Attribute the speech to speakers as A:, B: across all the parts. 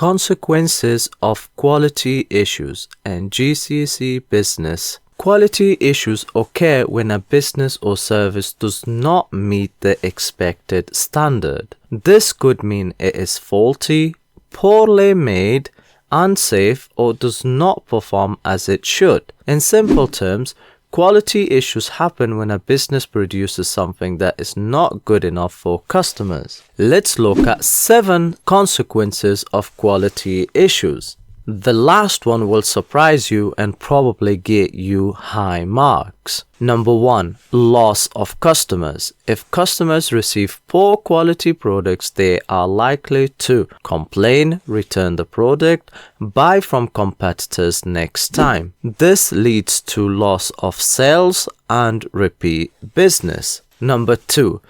A: Consequences of quality issues and GCSE Business. Quality issues occur when a business or service does not meet the expected standard. This could mean it is faulty, poorly made, unsafe, or does not perform as it should. In simple terms, quality issues happen when a business produces something that is not good enough for customers. Let's look at 7 consequences of quality issues. The last one will surprise you and probably get you high marks. Number 1. Loss of customers. If customers receive poor quality products, they are likely to complain, return the product, buy from competitors next time. This leads to loss of sales and repeat business. Number 2.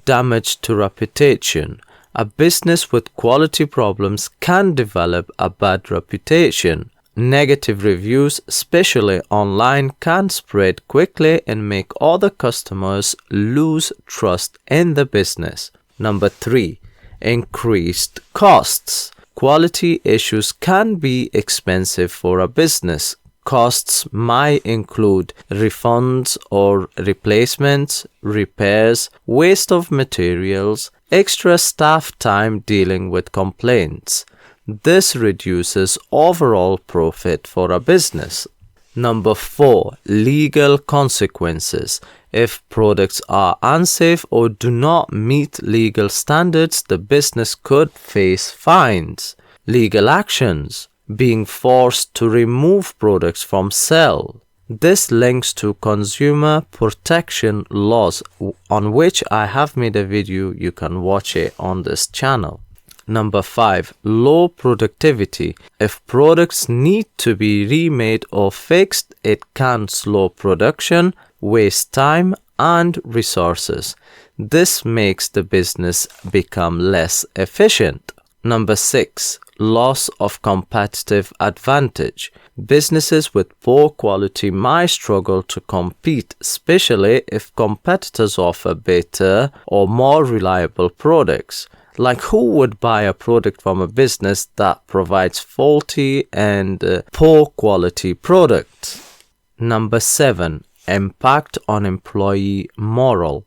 A: Damage to reputation. A business with quality problems can develop a bad reputation. Negative reviews, especially online, can spread quickly and make other customers lose trust in the business. Number 3. Increased costs. Quality issues can be expensive for a business. Costs might include refunds or replacements, repairs, waste of materials, extra staff time dealing with complaints. This reduces overall profit for a business. Number 4. Legal consequences. If products are unsafe or do not meet legal standards, the business could face fines. Legal actions. Being forced to remove products from sale. This links to consumer protection laws, on which I have made a video. You can watch it on this channel. Number 5. Low productivity. If products need to be remade or fixed, it can slow production, waste time and resources. This makes the business become less efficient. Number 6. Loss of competitive advantage. Businesses with poor quality might struggle to compete, especially if competitors offer better or more reliable products. Like, who would buy a product from a business that provides faulty and poor quality products? Number 7. Impact on employee morale.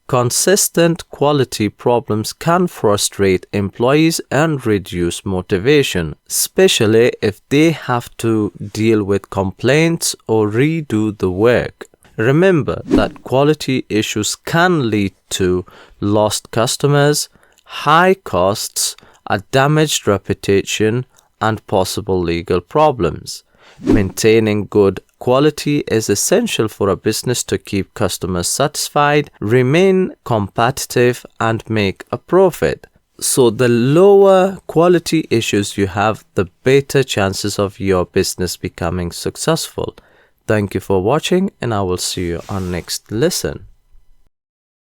A: Consistent quality problems can frustrate employees and reduce motivation, especially if they have to deal with complaints or redo the work. Remember that quality issues can lead to lost customers, high costs, a damaged reputation, and possible legal problems. Maintaining good quality is essential for a business to keep customers satisfied, remain competitive, and make a profit. So the lower quality issues you have, the better chances of your business becoming successful. Thank you for watching, and I will see you on next lesson.